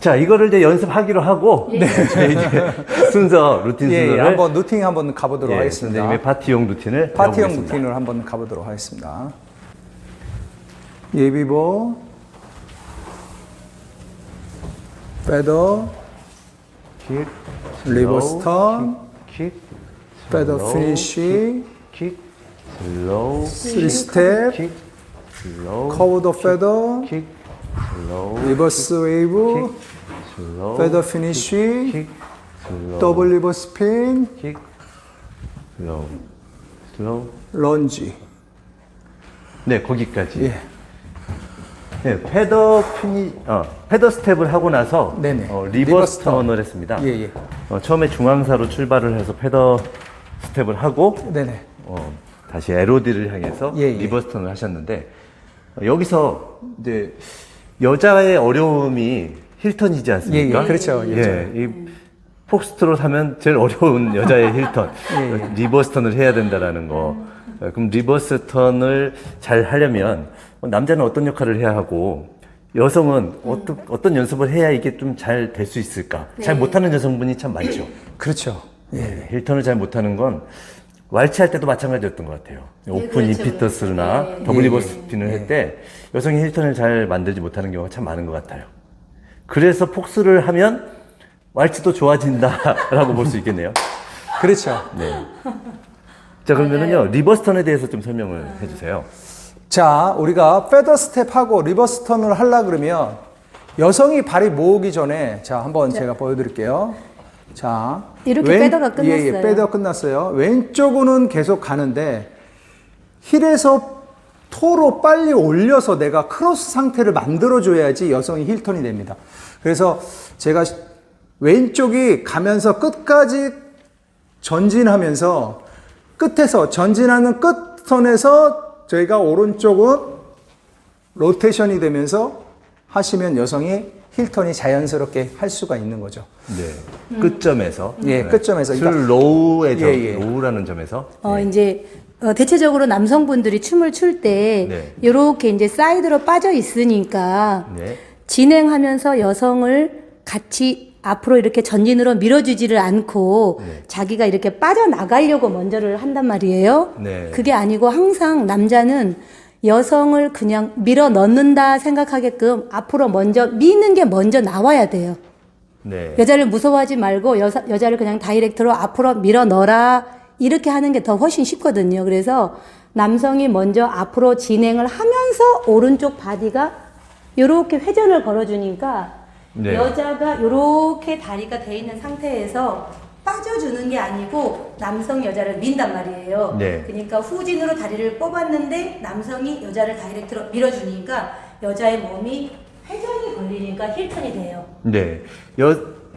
자, 이거를 이제 연습하기로 하고 저희 이제 순서 루틴 순서를 한번 루틴 한번 가보도록 하겠습니다. 선생님의 파티용 루틴을 파티용 배워보겠습니다. 루틴을 한번 가보도록 하겠습니다. 예비보, 페더, 킥, 리버스 턴, 킥, 페더 슬로우, 피니쉬, 킥, 슬로우, 3스텝, 킥, 슬로우, 커브 더 페더, 킥, 슬로우, 리버스 웨이브, 킥, 슬로우, 페더 피니쉬, 킥, 슬로우, 더블 리버 스핀, 킥, 슬로우, 슬로우. 런지. 네, 거기까지. 예. 네, 패더 스텝을 하고 나서 네네. 리버스 턴을 했습니다. 예. 처음에 중앙사로 출발을 해서 패더 스텝을 하고 네네. 다시 LOD를 향해서 예. 리버스 턴을 하셨는데 여기서 이제 여자의 어려움이 힐턴이지 않습니까? 예. 그렇죠. 예, 이 폭스트롯 하면 제일 어려운 여자의 힐턴, 리버스 턴을 해야 된다라는 거. 그럼 리버스 턴을 잘 하려면 남자는 어떤 역할을 해야 하고 여성은 어떤 연습을 해야 이게 좀 잘 될 수 있을까? 잘 못하는 여성분이 참 많죠. 그렇죠. 네, 힐턴을 잘 못하는 건 왈츠할 때도 마찬가지였던 것 같아요. 오픈 그렇죠, 임피터스나 그렇죠. 더블 리버스 스핀을 할 때 여성이 힐턴을 잘 만들지 못하는 경우가 참 많은 것 같아요. 그래서 폭스를 하면 왈츠도 좋아진다라고 볼 수 있겠네요. 그렇죠. 네. 자, 그러면은요, 리버스 턴에 대해서 좀 설명을 해주세요. 자, 우리가 페더 스텝하고 리버스 턴을 하려고 그러면 여성이 발이 모으기 전에 자, 한번 제가 보여드릴게요. 자, 이렇게 페더가 끝났어요. 예, 페더 끝났어요. 왼쪽으로는 계속 가는데 힐에서 토로 빨리 올려서 내가 크로스 상태를 만들어줘야지 여성이 힐턴이 됩니다. 그래서 제가 왼쪽이 가면서 끝까지 전진하면서 끝에서 전진하는 끝선에서 저희가 오른쪽은 로테이션이 되면서 하시면 여성이 힐턴이 자연스럽게 할 수가 있는 거죠. 네. 끝점에서. 예, 끝점에서. 로우의 점, 예. 로우라는 점에서. 이제 대체적으로 남성분들이 춤을 출 때 네. 이렇게 이제 사이드로 빠져 있으니까 네. 진행하면서 여성을 같이 앞으로 이렇게 전진으로 밀어주지를 않고 자기가 이렇게 빠져나가려고 먼저를 한단 말이에요. 네. 그게 아니고 항상 남자는 여성을 그냥 밀어 넣는다 생각하게끔 앞으로 먼저 미는 게 먼저 나와야 돼요. 네. 여자를 무서워하지 말고 여자를 그냥 다이렉트로 앞으로 밀어 넣어라 이렇게 하는 게 더 훨씬 쉽거든요. 그래서 남성이 먼저 앞으로 진행을 하면서 오른쪽 바디가 이렇게 회전을 걸어주니까 네. 여자가 이렇게 다리가 돼 있는 상태에서 빠져주는 게 아니고 남성이 여자를 민단 말이에요. 네. 그러니까 후진으로 다리를 뽑았는데 남성이 여자를 다이렉트로 밀어주니까 여자의 몸이 회전이 걸리니까 힐턴이 돼요. 네.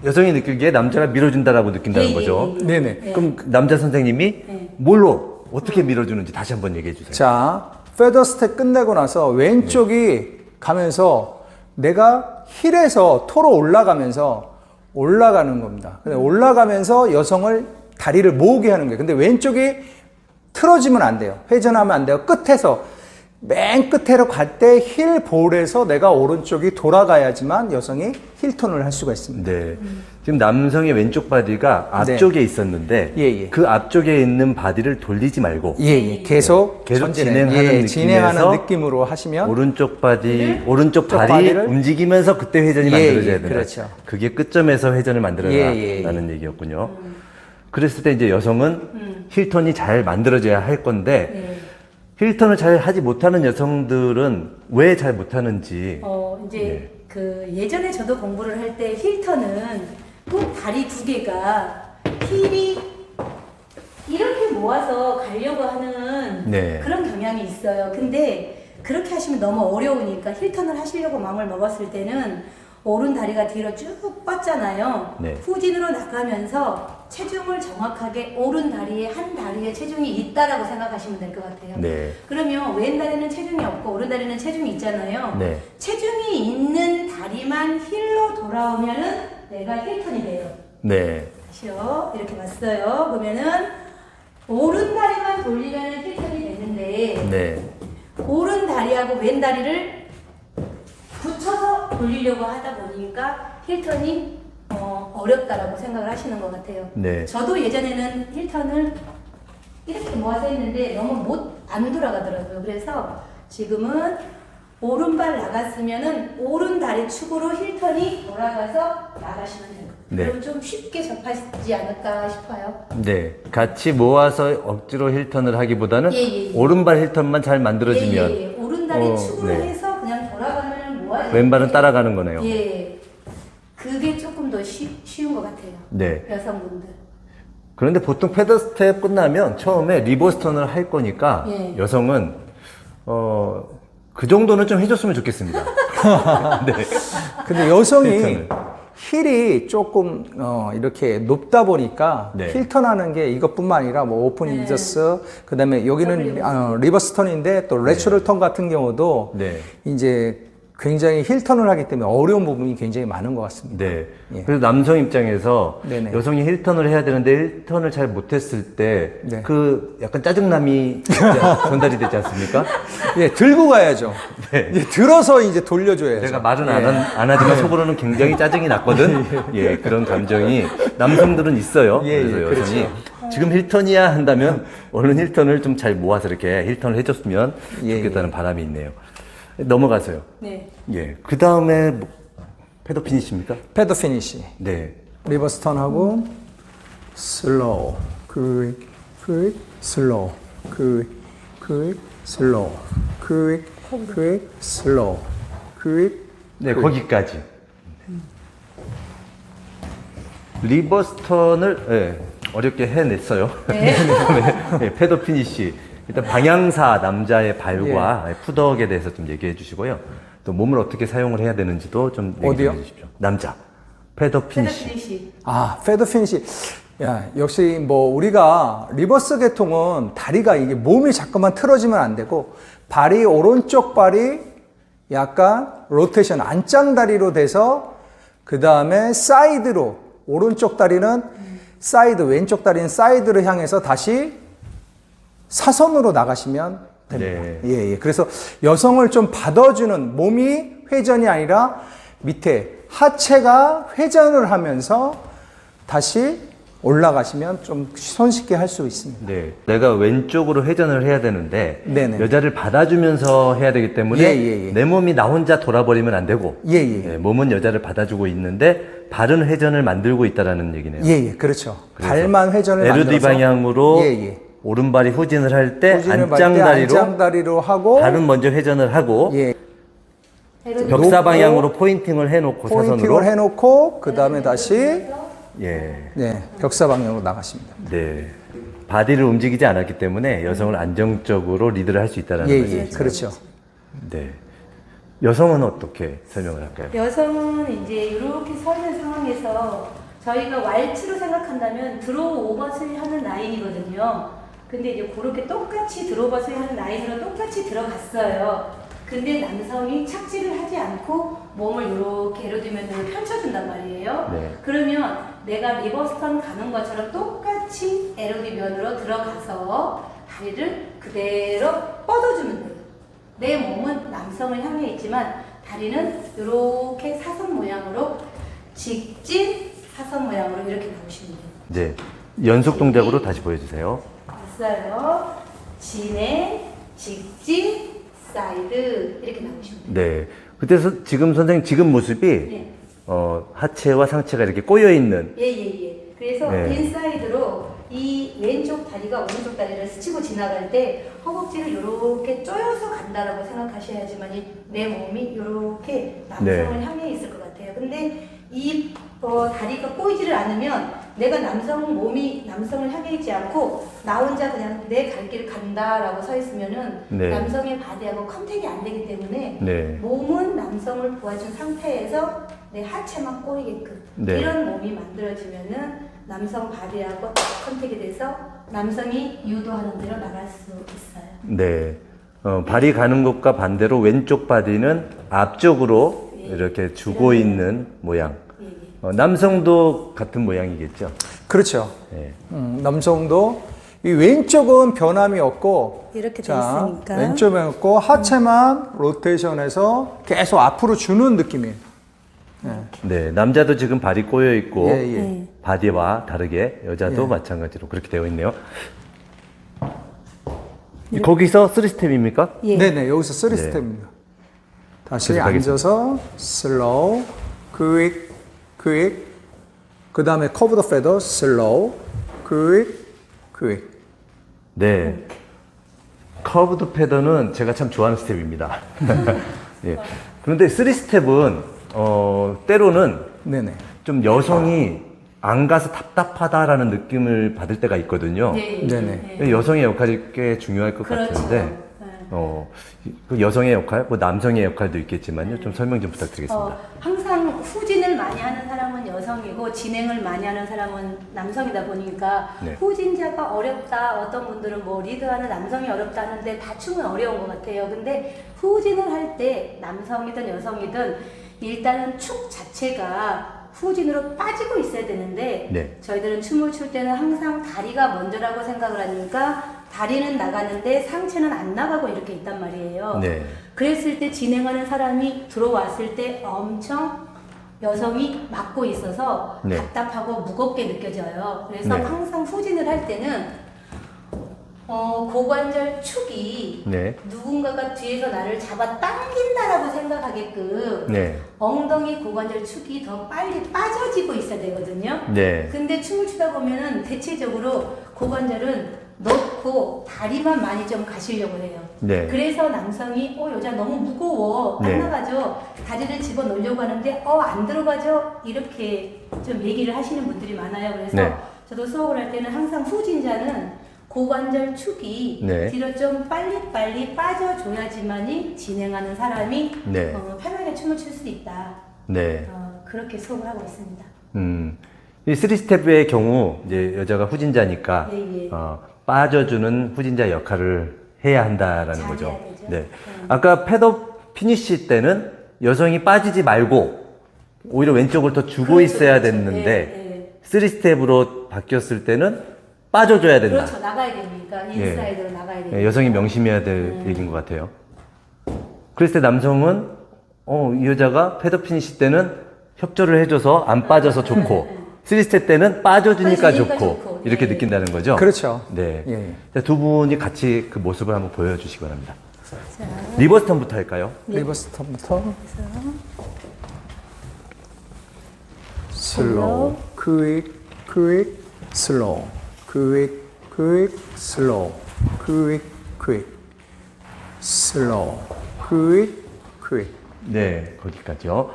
여성이 느끼기에 남자가 밀어준다라고 느낀다는 예, 거죠. 예, 예. 네네. 그럼 남자 선생님이 뭘로 어떻게 밀어주는지 다시 한번 얘기해 주세요. 자, 페더 스텝 끝내고 나서 왼쪽이 가면서 내가 힐에서 토로 올라가는 겁니다. 근데 올라가면서 여성을 다리를 모으게 하는 거예요. 근데 왼쪽이 틀어지면 안 돼요. 회전하면 안 돼요. 끝에서 맨 끝으로 갈 때 힐 볼에서 내가 오른쪽이 돌아가야지만 여성이 힐턴을 할 수가 있습니다. 네. 지금 남성의 왼쪽 바디가 앞쪽에 있었는데 예. 그 앞쪽에 있는 바디를 돌리지 말고 예. 계속 진행하는 진행하는 느낌으로 하시면 오른쪽 바디 발이 바디를 움직이면서 그때 회전이 만들어져야 된다. 그렇죠. 그게 끝점에서 회전을 만들어라라는 얘기였군요. 그랬을 때 이제 여성은 힐턴이 잘 만들어져야 할 건데 힐턴을 잘 하지 못하는 여성들은 왜 잘 못하는지. 이제 그 예전에 저도 공부를 할 때 힐턴은 꼭 다리 두 개가 힐이 이렇게 모아서 가려고 하는 네. 그런 경향이 있어요. 근데 그렇게 하시면 너무 어려우니까 힐턴을 하시려고 마음을 먹었을 때는 오른 다리가 뒤로 쭉 뻗잖아요. 네. 후진으로 나가면서 체중을 정확하게 오른 다리에 한 다리에 체중이 있다라고 생각하시면 될 것 같아요. 네. 그러면 왼 다리는 체중이 없고 오른 다리는 체중이 있잖아요. 네. 체중이 있는 다리만 힐로 돌아오면은 내가 힐턴이 돼요. 네. 다시요. 이렇게 왔어요. 그러면은 오른 다리만 돌리면 힐턴이 되는데 네. 오른 다리하고 왼 다리를 붙여서 돌리려고 하다 보니까 힐턴이 어렵다라고 생각을 하시는 것 같아요. 네. 저도 예전에는 힐턴을 이렇게 모아서 했는데 너무 안 돌아가더라고요. 그래서 지금은 오른발 나갔으면은 오른 다리 축으로 힐턴이 돌아가서 나가시면 돼요. 네. 그럼 좀 쉽게 접하지 않을까 싶어요. 네, 같이 모아서 억지로 힐턴을 하기보다는 예. 오른발 힐턴만 잘 만들어지면 예. 오른 다리 축으로 네. 해서 그냥 돌아가면 모아야 왼발은 따라가는 거네요. 예. 그게 조금 더 쉬운 것 같아요. 네. 여성분들. 그런데 보통 패더 스텝 끝나면 처음에 리버스턴을 할 거니까 예. 여성은 그 정도는 좀 해줬으면 좋겠습니다. 네. 근데 여성이 힐턴을. 힐이 조금 이렇게 높다 보니까 네. 힐턴하는 게 이것뿐만 아니라 뭐 오픈 인저스 그다음에 여기는 리버스 턴인데 또 레츄럴 턴 같은 경우도 네. 이제 굉장히 힐턴을 하기 때문에 어려운 부분이 굉장히 많은 것 같습니다. 네. 예. 그래서 남성 입장에서 네네. 여성이 힐턴을 해야 되는데 힐턴을 잘 못했을 때 네. 그 약간 짜증남이 전달이 되지 않습니까? 예, 들고 가야죠. 네. 이제 들어서 이제 돌려줘야죠. 제가 말은 예. 안 하지만 속으로는 굉장히 짜증이 났거든. 예, 그런 감정이 남성들은 있어요. 예, 그래서 예, 여성이 지금 힐턴이야 한다면 얼른 힐턴을 좀 잘 모아서 이렇게 힐턴을 해줬으면 예, 좋겠다는 바람이 있네요. 넘어가세요. 네. 예, 그 다음에 패더 피니시입니까? 패더 피니시. 네. 리버스 턴하고 슬로우, 퀵, 슬로우, 퀵, 슬로우, 퀵, 슬로우, 퀵. 네, 거기까지. 리버스 턴을 어렵게 해냈어요. 네. 네, 패더 피니시. 일단 방향사 남자의 발과 푸덕에 대해서 좀 얘기해 주시고요. 또 몸을 어떻게 사용을 해야 되는지도 좀 얘기해 어디요? 주십시오. 남자. 패더 피니시. 피니시. 패더 피니시. 야, 역시 뭐 우리가 리버스 계통은 다리가 이게 몸이 자꾸만 틀어지면 안 되고 발이 오른쪽 발이 약간 로테이션 안짱다리로 돼서 그 다음에 사이드로 오른쪽 다리는 사이드 왼쪽 다리는 사이드로 향해서 다시 사선으로 나가시면 됩니다. 네. 예. 그래서 여성을 좀 받아주는 몸이 회전이 아니라 밑에 하체가 회전을 하면서 다시 올라가시면 좀 손쉽게 할 수 있습니다. 네. 내가 왼쪽으로 회전을 해야 되는데 네네. 여자를 받아주면서 해야 되기 때문에 예. 내 몸이 나 혼자 돌아버리면 안 되고 예. 몸은 여자를 받아주고 있는데 발은 회전을 만들고 있다라는 얘기네요. 예. 그렇죠. 그래서 발만 회전을 LD 만들어서 방향으로 예. 오른발이 후진을 할 때 후진을 받을 때 안짱다리로 하고 발은 먼저 회전을 하고 예. 벽사 놓고, 방향으로 포인팅을 해놓고 사선으로 포인팅을 해놓고 그 다음에 다시 예. 네, 벽사 방향으로 나가십니다. 네. 바디를 움직이지 않았기 때문에 여성을 안정적으로 리드를 할 수 있다는 예, 말씀이죠. 그렇죠. 네. 여성은 어떻게 설명을 할까요? 여성은 이제 이렇게 서 있는 상황에서 저희가 왈츠로 생각한다면 드로우 오버스윙 하는 라인이거든요. 근데 이제 그렇게 똑같이 드로우 오버스윙 하는 라인으로 똑같이 들어갔어요. 근데 남성이 착지를 하지 않고 몸을 이렇게 에로디멘으로 펼쳐준단 말이에요. 네. 그러면 내가 리버스턴 가는 것처럼 똑같이 에로디면으로 들어가서 다리를 그대로 뻗어주면 돼요. 내 몸은 남성을 향해 있지만 다리는 이렇게 사선 모양으로 직진 사선 모양으로 이렇게 나오시면 돼요. 네. 연속 동작으로 다시 보여주세요. 됐어요. 진행, 직진, 사이드 이렇게 나오시면 돼요. 네. 그때서 지금 선생님 지금 모습이 네. 하체와 상체가 이렇게 꼬여 있는 예. 그래서 네. 인사이드로 이 왼쪽 다리가 오른쪽 다리를 스치고 지나갈 때 허벅지를 이렇게 쪼여서 간다라고 생각하셔야지만 내 몸이 이렇게 남성을 네. 향해 있을 것 같아요. 근데 이 다리가 꼬이지를 않으면 내가 몸이 남성을 향해 있지 않고 나 혼자 그냥 내 갈 길을 간다라고 서 있으면은 네. 남성의 바디하고 컨택이 안 되기 때문에 네. 몸은 남성을 도와준 상태에서 내 하체만 꼬이게끔 네. 이런 몸이 만들어지면은 남성 바디하고 컨택이 돼서 남성이 유도하는 대로 나갈 수 있어요. 네. 발이 가는 것과 반대로 왼쪽 바디는 앞쪽으로 예. 이렇게 주고 있는 모양. 예. 남성도 같은 모양이겠죠. 그렇죠. 네. 남성도 이 왼쪽은 변함이 없고 이렇게 돼 자, 있으니까. 왼쪽은 없고 하체만 로테이션해서 계속 앞으로 주는 느낌이에요. 네, 남자도 지금 발이 꼬여 있고 예, 예. 네. 바디와 다르게 여자도 예. 마찬가지로 그렇게 되어 있네요. 거기서 3스텝입니까? 예. 네네, 여기서 3스텝입니다. 다시 계속 하겠습니다. 앉아서 슬로우, quick, quick. 그 다음에 커브 더 페더, 슬로우, quick, quick. 네. 커브드 패더는 제가 참 좋아하는 스텝입니다. 예. 그런데 3스텝은 때로는 네네. 좀 여성이 안 가서 답답하다라는 느낌을 받을 때가 있거든요. 네. 네네. 여성의 역할이 꽤 중요할 것 그렇죠. 같은데, 그 여성의 역할, 뭐 남성의 역할도 있겠지만요. 좀 설명 좀 부탁드리겠습니다. 항상 후진을 많이 하는 사람은 여성이고 진행을 많이 하는 사람은 남성이다 보니까 네. 후진자가 어렵다. 어떤 분들은 뭐 리드하는 남성이 어렵다 하는데 다 춤은 어려운 것 같아요. 근데 후진을 할 때 남성이든 여성이든 일단은 축 자체가 후진으로 빠지고 있어야 되는데 네. 저희들은 춤을 출 때는 항상 다리가 먼저라고 생각을 하니까 다리는 나가는데 상체는 안 나가고 이렇게 있단 말이에요. 네. 그랬을 때 진행하는 사람이 들어왔을 때 엄청 여성이 막고 있어서 네. 답답하고 무겁게 느껴져요. 그래서 네. 항상 후진을 할 때는 고관절 축이 네. 누군가가 뒤에서 나를 잡아 당긴다라고 생각하게끔 네. 엉덩이 고관절 축이 더 빨리 빠져지고 있어야 되거든요. 네. 근데 춤을 추다 보면은 대체적으로 고관절은 넣고 다리만 많이 좀 가시려고 해요. 네. 그래서 남성이 여자 너무 무거워 안 네. 나가죠. 다리를 집어 넣으려고 하는데 안 들어가죠. 이렇게 좀 얘기를 하시는 분들이 많아요. 그래서 네. 저도 수업을 할 때는 항상 후진자는 고관절 축이 네. 뒤로 좀 빨리빨리 빠져줘야지만이 진행하는 사람이 네. 편하게 춤을 출 수 있다. 네. 그렇게 수업을 하고 있습니다. 이 3스텝의 경우, 이제 여자가 후진자니까, 예, 예. 빠져주는 후진자 역할을 해야 한다라는 잘해야 거죠. 되죠. 네. 아까 패더 피니쉬 때는 여성이 빠지지 말고, 오히려 왼쪽을 더 주고 그렇죠, 있어야 그렇죠. 됐는데, 3스텝으로 바뀌었을 때는 빠져줘야 된다. 그렇죠. 나가야 되니까 인사이드로 나가야 되니까. 네, 여성이 명심해야 될 얘기인 것 같아요. 그랬을 때 남성은 이 여자가 패더 피니시 때는 협조를 해줘서 안 빠져서 좋고 3스텝 때는 빠져주니까 빠져주니까 좋고 좋고. 이렇게 예. 느낀다는 거죠. 그렇죠. 네. 예. 자, 두 분이 같이 그 모습을 한번 보여주시기 바랍니다. 리버스 턴부터 할까요? 리버스 턴부터. 슬로우, quick, quick, 슬로우, quick, quick, 슬로우, quick, quick, 슬로우, quick, quick. 네, 거기까지요.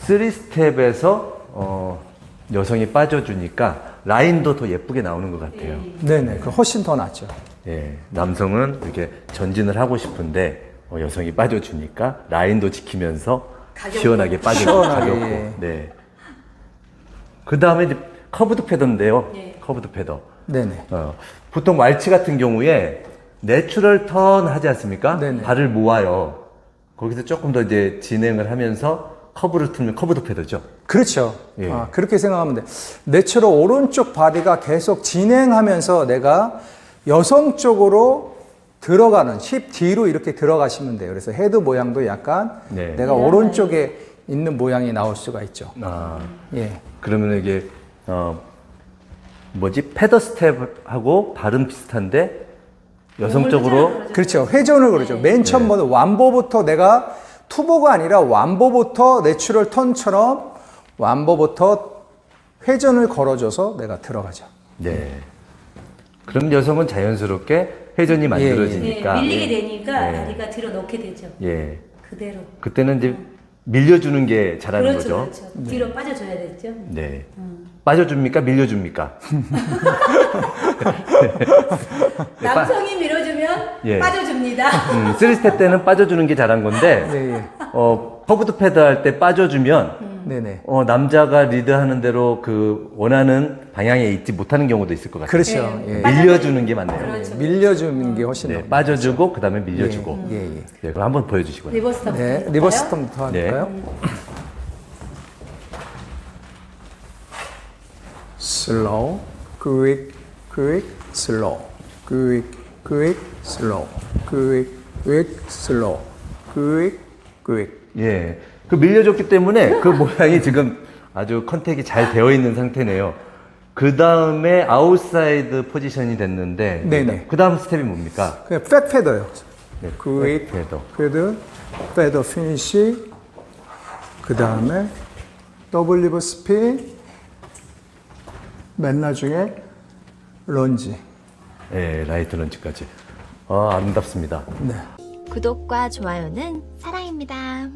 3스텝에서 여성이 빠져주니까 라인도 더 예쁘게 나오는 것 같아요. 네네, 그 훨씬 더 낫죠. 예, 남성은 이렇게 전진을 하고 싶은데 여성이 빠져주니까 라인도 지키면서 가볍고. 시원하게 빠지고 시원하게, 가볍고. 예. 네. 그 다음에 이제 커브드 패더인데요. 예. 커브드 패더. 네네. 보통 왈츠 같은 경우에 내추럴 턴 하지 않습니까? 네네. 발을 모아요. 거기서 조금 더 이제 진행을 하면서 커브를 틀면 커브드 패더죠. 그렇죠. 예. 그렇게 생각하면 돼. 내추럴 오른쪽 바디가 계속 진행하면서 내가 여성 쪽으로 들어가는 힙 뒤로 이렇게 들어가시면 돼요. 그래서 헤드 모양도 약간 네. 내가 오른쪽에 있는 모양이 나올 수가 있죠. 예. 그러면 이게 패더 스텝하고 발은 비슷한데 여성적으로 그렇죠. 회전을 그러죠. 맨 처음 보는 완보부터 내가 투보가 아니라 완보부터 내추럴 턴처럼 완보부터 회전을 걸어줘서 내가 들어가죠. 네. 그럼 여성은 자연스럽게 회전이 만들어지니까 네, 밀리게 되니까 네. 다리가 뒤로 넣게 되죠. 예. 그대로. 그때는 이제 밀려주는 게 잘하는 그렇죠, 거죠. 그렇죠. 뒤로 빠져줘야 되죠. 네. 빠져줍니까? 밀려줍니까? 남성이 밀어주면 예. 빠져줍니다. 3스텝 때는 빠져주는 게 잘한 건데 네, 예. 커브드 패드 할 때 빠져주면 네네. 남자가 리드하는 대로 그 원하는 방향에 있지 못하는 경우도 있을 것 같아요. 그렇죠. 예. 밀려주는 게 맞네요. 그렇죠. 밀려주는 게 훨씬 네, 더. 빠져주고 그 다음에 밀려주고. 예, 예. 네, 그럼 한번 보여주시고요. 리버스 턴. 네, 리버스 턴부터 네. 할까요? 슬로우, quick, quick, 슬로우, quick, quick, 슬로우, quick, quick, 슬로우, quick, quick. 예, 그 밀려줬기 때문에 그 모양이 지금 아주 컨택이 잘 되어 있는 상태네요. 그 다음에 아웃사이드 포지션이 됐는데, 네네. 그 다음 스텝이 뭡니까? 그냥 백 페더요. 네, 굿 백패더. 그래도 페더 피니시 그 다음에 더블 리버 스핀 맨 나중에 런지. 네, 라이트 런치까지. 아, 아름답습니다. 네. 구독과 좋아요는 사랑입니다.